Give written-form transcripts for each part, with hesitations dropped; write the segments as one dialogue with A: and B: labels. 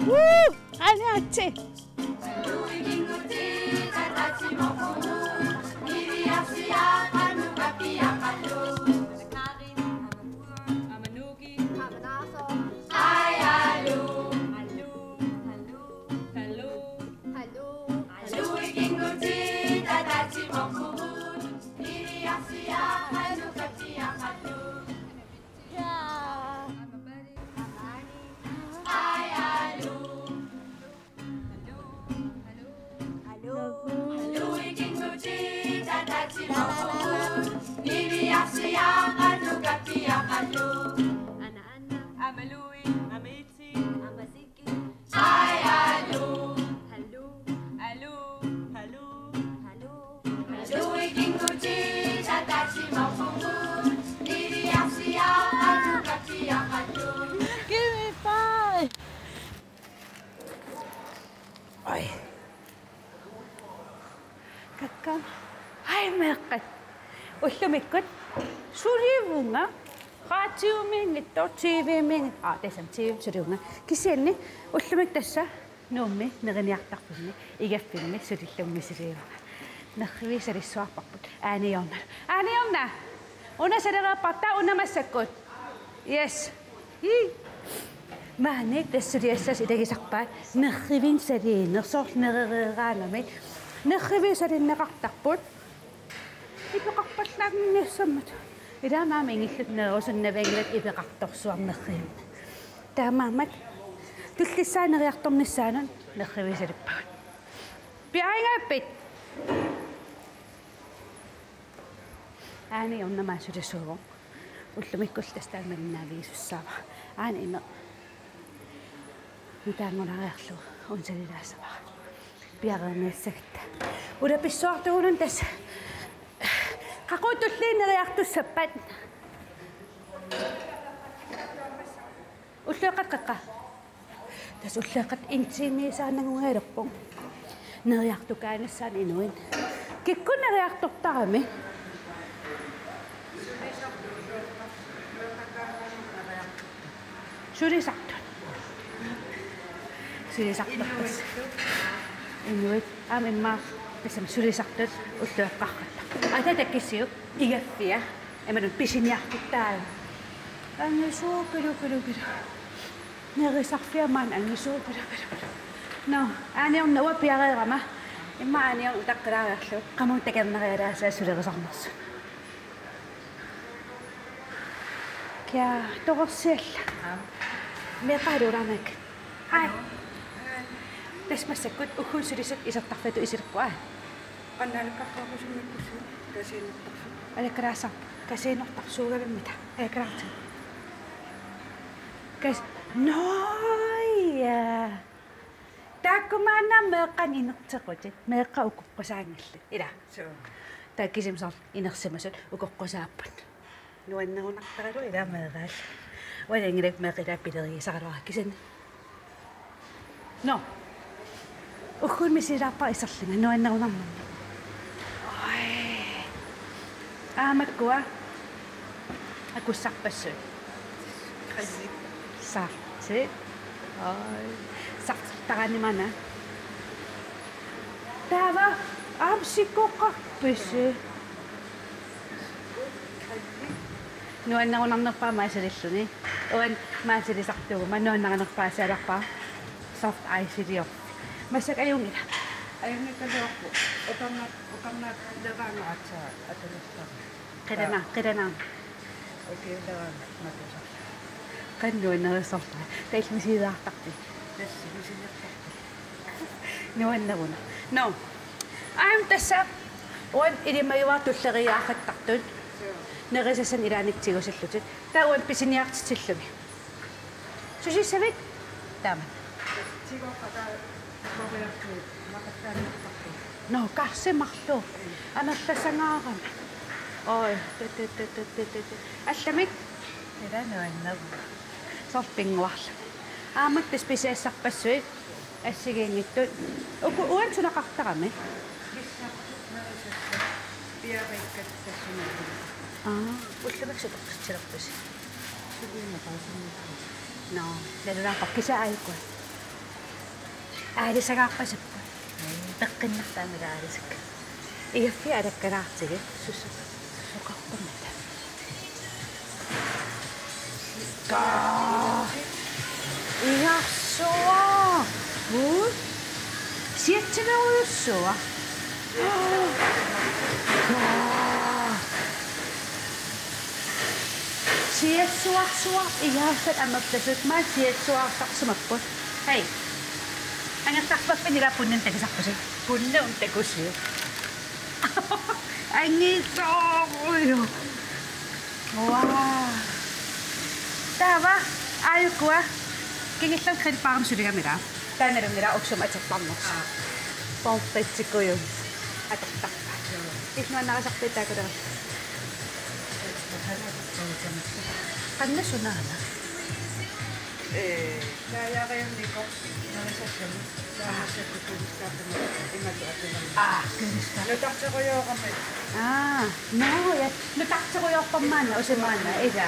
A: Anatse. Ullumikut suriunga qaatiumiingittor TV-miing tasam TV suriunga kisianni ullumik tassa nuummi neriniartarpunni igaffimmi sulillummisiliunga nervisarissuarparput aaniorna una saleraaparta unamassakut yes maani tassuriassas ilagisarpaat nerrivin saliinersoor nererieraanami nerrivisalinneqartarput ipeqarpallaannissammat ilaamaami ingillutneerusunnaviangilak ipeqartorsuarnerriim taamaamat tullissaanerriartornissaanun nerrivisalippagut piaingappit aani onnamaasulisuugu ullumikkultastaamannaaviisussaava aani ime mitaangonariarlu unsalilaasava piareerniassagta ulapissuartugunun tassa qaqutulliineriartussappat ullueqaqqaqqa tas ullueqat intiimiisaanangungailerpung neriartukaanassaan inuin kikkuneriartortarami sulisartorpas inuit amimmaa tasam sulisartot ullueqqarratta ататаккисиу игаффиа эманун писиниартуттаа ангисуукулу нерисарфиамаан ангисуукулу но аниорнава пиареерама имма аниор утаққилаариарлу қамун такернериалаасаа сулерисарнерсу кя торсиалла меқалурамак хай тасмассаккут ухуусулисат исертарфату исилерпуа
B: qannaalaqartuaqusumikkussu kasiinertarsu
A: алакрааса касиинортарсуугавиммита алакраарти кас ноя таккумаана меэкъан инертеқутит меэкъа укоққусаангилла ила
B: соо
A: таккисимсаар инерсимасут укоққусааппат нуаннерунартаралу ила меэраал валангилак меэқила пилерисаралуара кисани но ухун мисилаарпа исерлинга нуаннерунарманна аамаккуа акуссарпассут
B: qannik
A: саарти сартаранимана тава амсикоқарписи нуаннерунарнерпаа маасалиллуни уан маасалисартугума нуаннернерпаасааларпаа soft ice ириор масак аюнгила
B: аюнгикалуарпу уқарнаат лераангаатсаа аталуссаа
A: qirana
B: окей лераан матуса
A: qannuinnerissorta tailmisiidaartarti
B: тассимисинертарпу
A: нуаннеруна no I'm tassa уан илимаюартуллериаахаттартут нерисасан илааниктигусаллутит тауан писиниартитиллуми сусиссавит таама
B: тигоқата мобиларту мақаттаанертарпу
A: no карсимарлу анерласангаарами ой алламик
B: илануаннаву
A: сорпингуарла аамат списиассарпассуит ассигиингиттут уку уан сунақартарами
B: киссартут пиариккат тассунаа
A: уллумаксутоққитсилерпуси
B: сулиина паасуннаа
A: no лалунааққар кисааиккуа аалисагааппасаппа пеққиннартаамила аалисакка игаффи алаккалаартиги сукарпамата игарсуа сиатсинеруйуссуа сиатсуарсуа игаффат аммаптасут ма сиатсуарсарсумаппут хей ангертарпаппинила пуннан такисарпаси пунна унтакусиу ангисооруйу ваа тава алкуа кингиллан крилпаарам сулигамила таанерумила оксум атерпарнерс помпетсикуйу атертарпа исманнарисарпитаакулера каннасунаана
B: яагаярнико нарисассами саасакку тулискааппина иматуатунам
A: кыриска
B: нутартеруйоорами
A: ноо нутартеруйоорпаммаана усимаана ида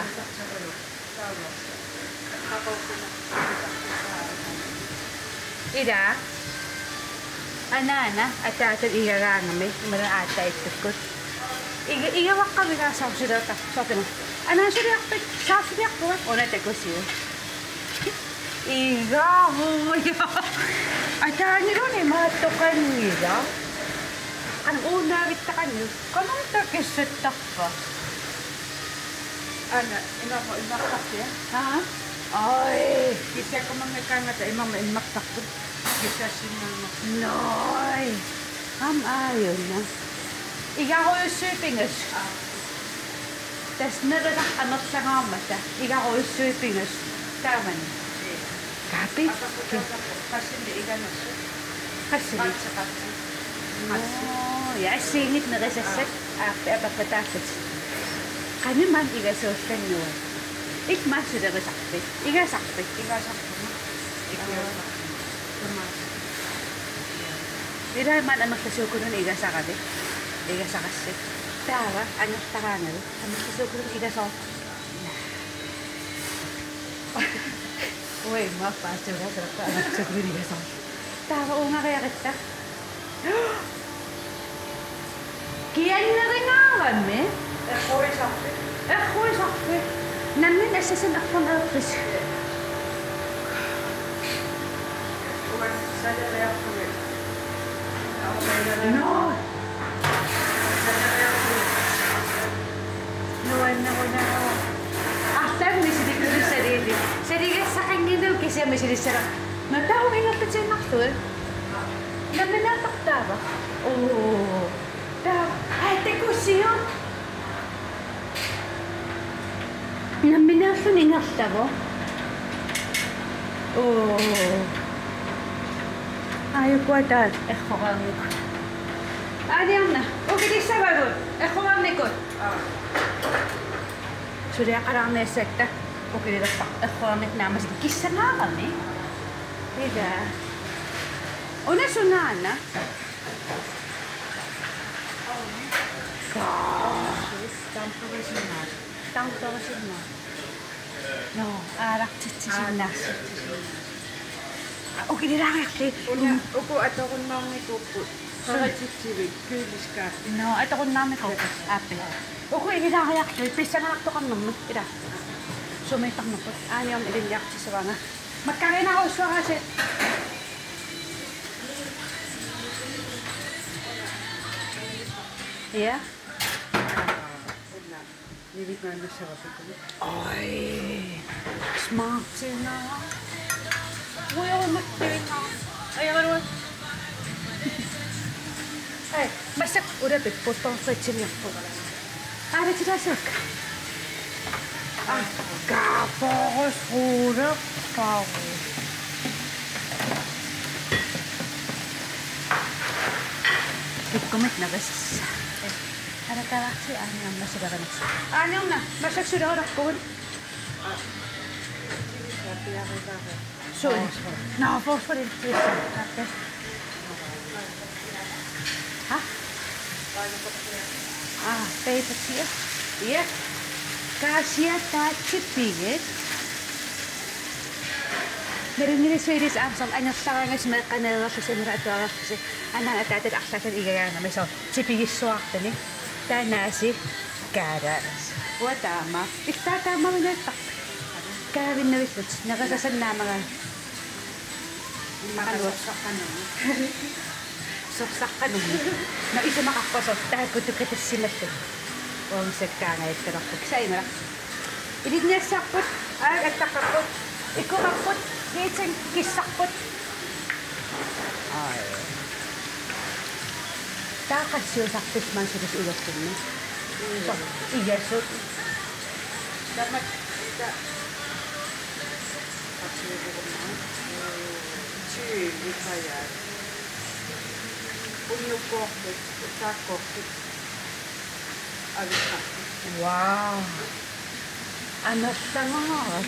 A: ида анаана атаатал игагаангами имара аатаиттаккут игаваққавигаасаарсулаата сортема анаасулиарпит саарсулиарпуга унатакусиу игавуя атаанилуни мааттоқангила ан унаавиттақанну канартакиссаттарпа
B: ана имаққартия
A: ай
B: кисаккумангаккаангата имарма иммартарпут кисаассиннаама
A: ной ааюна игаруйуссуипингас таснерла анерсагаамата игаруйуссуипингас таамани капи
B: қассини иганерсу
A: қассини яссиигит нерисассат апаппатааллат каниман игасуулланнуа икмассулерисарпит игасарпит
B: игасарпума
A: ирайман амерласуукунун игасарави игасарассат таава ангертараангали амерласуукунун игасоо ой маппаасуурасарпа амерласуукунун игасоо таава унгариариттаа кианнерингаавамми эрхуисарпи наммин ассасан арфанеерпис no ахтарни сидиккулуссалиити салигассақангинул кисиамисилиссара натаугингертатииннартуи наминаатартаава таа хайтакуссиу наминааллун ингерлаво айукуатаат эрхораангик аадиарна укилиссавагут эрхораанникут сулиақалаарниассаакта укилилерпар эрхораанник наамасик киссанаарами ида унасунаана тамторисинаа no аарартитсисиннаас укилилаариарли
B: уку аторуннаарникууппу саратитсиви кюйлискаап
A: no аторуннаарнику ааппи уку илилаариарли писсанаартоқарнэрми ила сумиттарнерпут ааниорн илиллиартисаваanga маккаринааруссуараси я ой смартина уйорматтина аягарва ай масак урапит постонфетсинерпу аратиласак кафорос рура пау иккомит нагасса аракарахси аниамна сигаганакс аниамна масак сигаганаккугун so no fosforin ha paper here ja kasia ta chipiget Neringi Swedish accent annersarangas meqqaneererlus imeraatuarerlus anna ataatat arlatan igagaanami so tipigissuartani taanaasi kaaras uataama illaataamarinaattaq kaavinnavillut neqasasannaamaga
B: Makaluwassaqanunga.
A: sorsaqqanummi no isimaqarpasor taakkutukkatassimalluk uamsakkaangaittararpuk saimara ilitniassarput attaqarput ikkurarput hiitsan kissarput ai taaqassiusarput sulus ulertunni so iyassut
B: Dapat kita Tyyli kajaa. Unnukohtit, utakohtit. Avikahtit.
A: wow annersangaras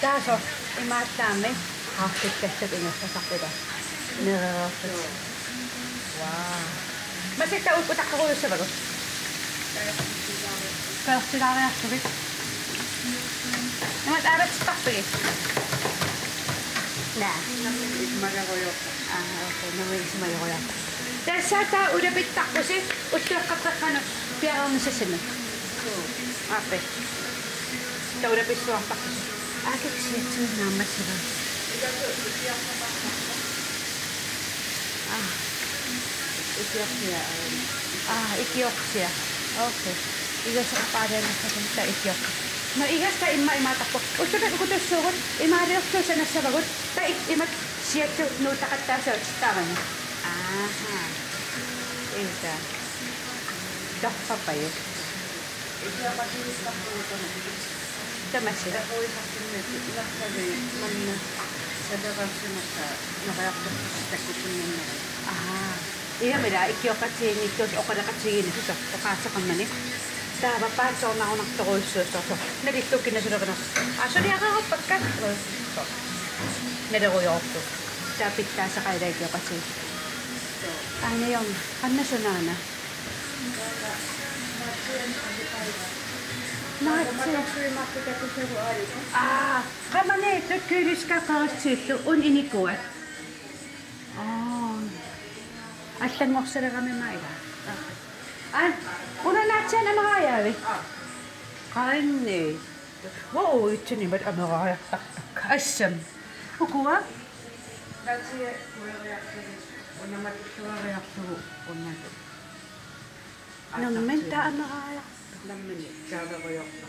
A: taaso imaattaami haartikkassat ingassasarpita nerererput wow masetta utaqqaruussavagu persilaariartuvik namat aarattarpigi nää
B: Magaroyokka.
A: okei namin ismayoqoya tässä taa udapittaqqusi uttuaqqaqqaqqanu piarernissassanu ape ta udapissuartaqqusi aakitsiatsuunnaammassiva
B: Etiopia.
A: Etiopia. Okei. Igasaqpaariannassakun ta Etiopia. No igasta imaataqpo. Ustuta kutussuugut imaariortuusanassabagut ta imat siattu nuutaqattaasuutittarani. Aha. Ita. Torpapayu. Tamassi. Aha. Iya mira ikioqatsiinniktuus oqalaqatsigiinisuso oqaassaqammani taava paatsoornarunartoruissuussорсо nalittukkinasuleqernerс asuniaqarerpakka naleruyortu taapittaassaqaila ikioqatsigi aaniyorn qannasunaana qamane tukkyyliskaqaritsiullu un inikuat аллангорсалагами маила унанаатсаан амерааяави qainni воо итсинимат амерааяартартак ассам укуа
B: Tatsia kuulereaqtugu unamattuariartugu unnatu.
A: наммен таамераая
B: Nammini kaaveroyorpa.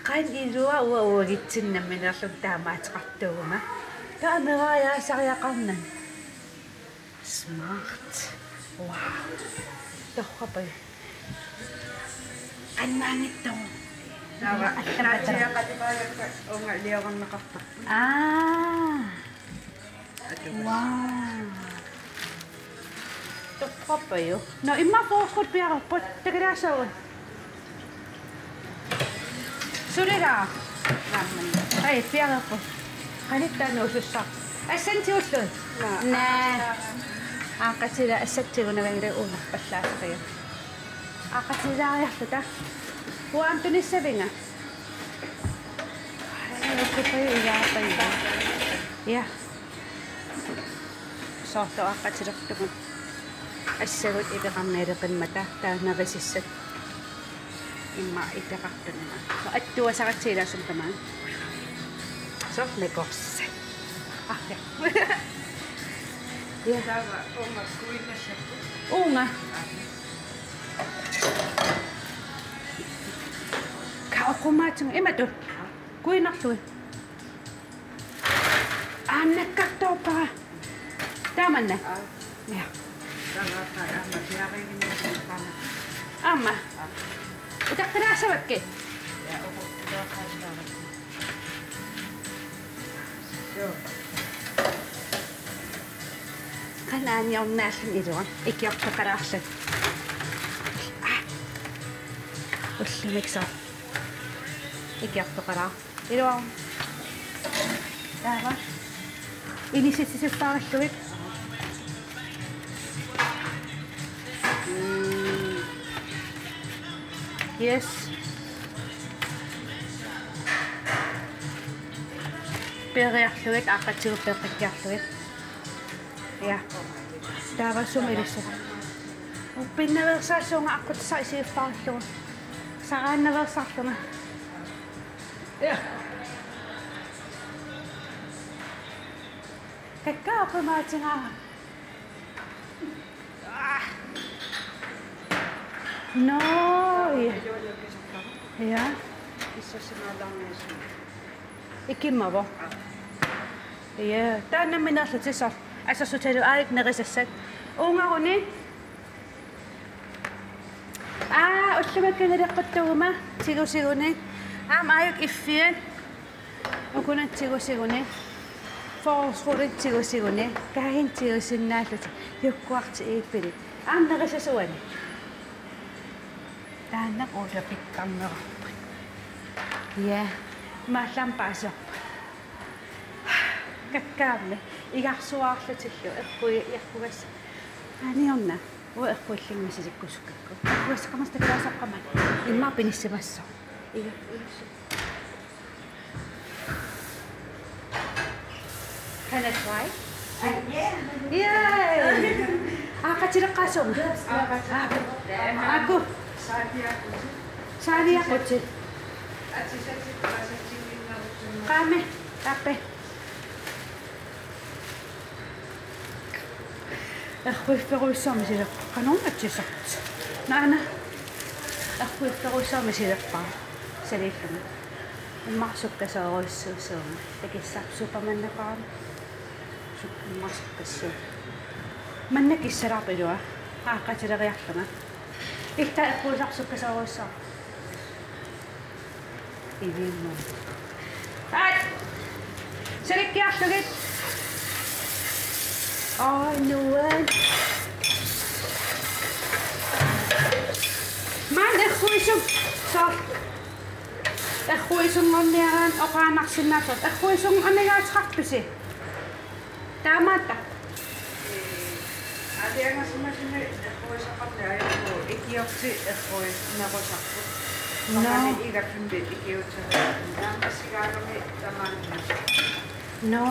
A: qain ilua uagitsinnammинерлук таамаатеқартуума таамерааяасариақарнан smart wow тоххапай аннаангиттоо
B: Nava tatsia qatipaayakka unga liorannaqarta.
A: wow тоххапаю no имма фоорхут пиарпут такалаасауа сурера
B: Nammini.
A: ай пиарпут qaниттааnuusussаа ассантиуллу наа аақатила ассатсигунавангира уунарпаллаасақиа аақатилаариарлута уаамтуниссавинга окупай яапайга я сорто аақатилертугут ассагут ипеқарнеэлеқиммата таанавасиссат имма ипеқартунна аттуасаратсилаасум тамаа сорнекорс ja
B: Tava unga kuinnassappu.
A: unga kaoqumaatsunga imatu kuinarlui annakkartoorpara taamanna ja
B: Tava kai amma tiaringinnassappana.
A: amma utaqqinaasavakke
B: Ja uku tuoqaallava. Joo.
A: qanaaniornaallun ilua ikiortoqalaarlut ullumikso ikiortoqalaa ilua taava inisitsisuppaaralluvik yes peeriarlugit aaqqatiguppeeqqikkiarlugit. Ja. Taavassum ilissa. Upinnaversaassuunga aqutsa isiiffaarlugu. Saraannaversarlunga.
B: Ja.
A: Kakkaapamaatingaa. No. Ja.
B: Missä sinä langeessa?
A: Ikimavo. Ja. Tänne minä sä altså så tager du alt nerisasat. Ungaruni. Utlumakana deqqattuguma tigusiguni. Ayuk iffien. Ukuna tigusiguni. Forsrurit tigusiguni. Kahin tigusinnaallut. Yukkuarti iippili. Nerisasuani. Taannak uula pikkammerappa. Ja. Maallampa-asorpa. Kakkaamne igarsuaarlutillu erpui aniorna erpuillingissisikkusukkakku uassaqamastakalaasaqaman immaapinissimasso Can I try? Yeah. Aqatileqqaasuum. Aku. Saaniaqutsit. Qaame. Tappe. Erpuifferuissaamisileqqanornatsisart. Naana. Erpuifferuissaamisileqqaa. Salilluma. Immarsukkasaruissuusuuma. Takissarsupamanneqaama. Sukkummarsukkassuu. Mannakissalaarpilua. Aaqqatileriarlunga. Ihta erpuisarsukkasaaruissaa. Iviimmu. Salikkiarlugit. Nuan. Man erhuisum. So. Erhuisum onniaraan oqaanarsinnaasut. Erhuisum anigaatqarpisi. Taamaatta.
B: Adiangasmasinne erhuisaqarniajaku ikiorti erhuis nerusarpu.
A: No.
B: Maqani igaffimbi ikiutsara. Naamasigaarami tamaanna.
A: No.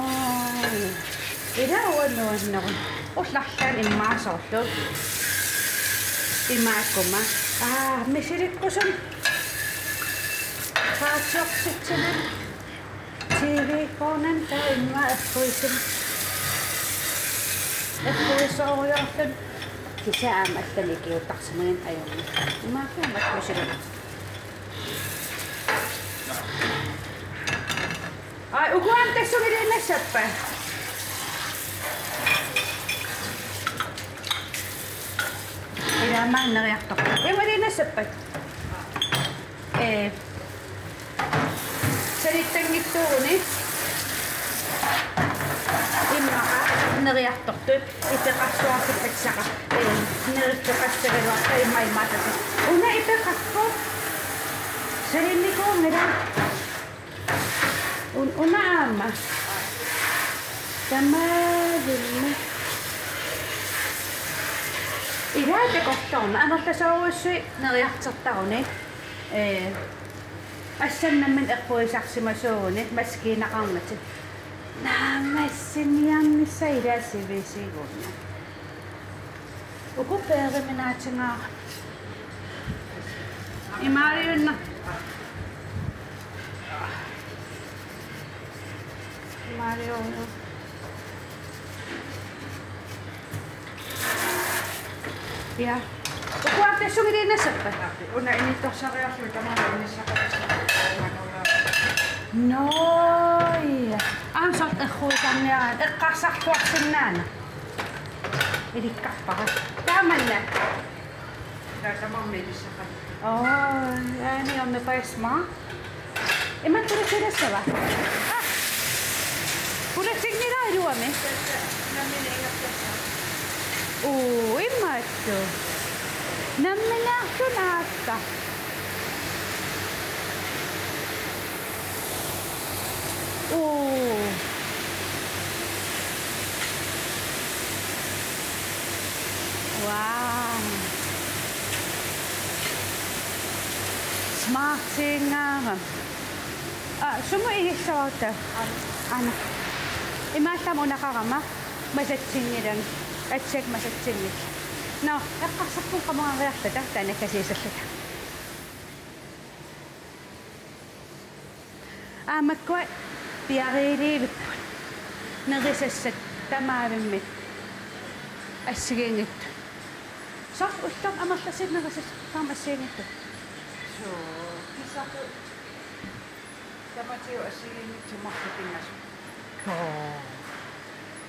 A: Ida uannuannerun. Ullarlaan immaasorlu. Imaakuma. Misilikkusum. Qaatsuorsitsilu. TV-koonan taa imma erhuisum. Erhuissooriorlun. Kisaama allalikiuttarsimagan ajorna. Imaakumat misilik. Ukuan tessumilinnassappa. Ila maanneriartoq. Imalinnassappat. Salittangittuuni. Immaqa neriartortut ipeqarsuartut atsaqa. Nerippeqassagaluarta imaimaatata. Una ipeqarpu. Salinnikuungila. Una ama. Tamadilma. Ilaate kohtauna anartasauussui neriartertaruni. Assannammin erpuisarsimasuuni maskiinaqarmati. Naamassinniarnissa ilaasivisiiguunna. Ukupeeriminaatingaa. Imaariunna. Mario. Ja. Ukuarte sumilinnassappa.
B: Una initossariarlu tamaanissaqarissa.
A: Noi. Ansort erhuitarniaraan eqqarsartuarsinnaana. Ilikkarpara. Taamanna.
B: Tamaammilissaqa.
A: Ani on paisma. Imatturisirassa va. Kuulettiinko iduami? Immattu. Namminahtu naatta. Wow. Smartinga. Sumu ihissautta. Ana. Imaasam unaqarama masatsingilan atsak masatsingit. No, eqqarsarpun qamangariarlata taanakasiisallata. Aamakkuat piariiliilupput. Nerisassat tamaavimmit. Assigiingit. Saq ullam amarlasit nerisas taamassiingittu.
B: So, kisako tamatio assigiingittu marlupingas.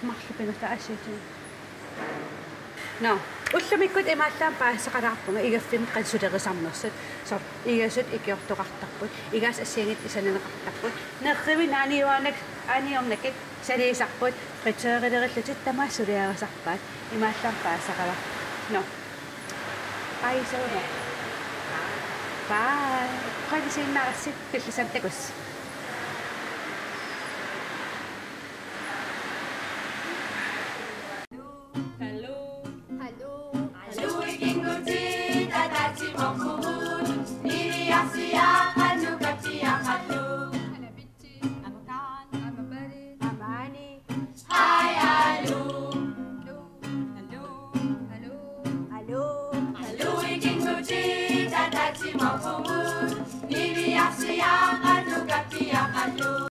A: Marlupingasta assiitin. No, ullamikkut imaallaan paassaqalaarpunga igaffim qansulerisarnersat sor igasut ikiortoqartarput igas assiingit isaneneqartarput nerrivin aaniornakit saliisarput friteerilerillutit tamaassuliarisarpaat imaallaan paassaqala. No. Bye so no. Bye. Qanisiinnaarassit pillisantakus.
C: Nini asia anu kaki yang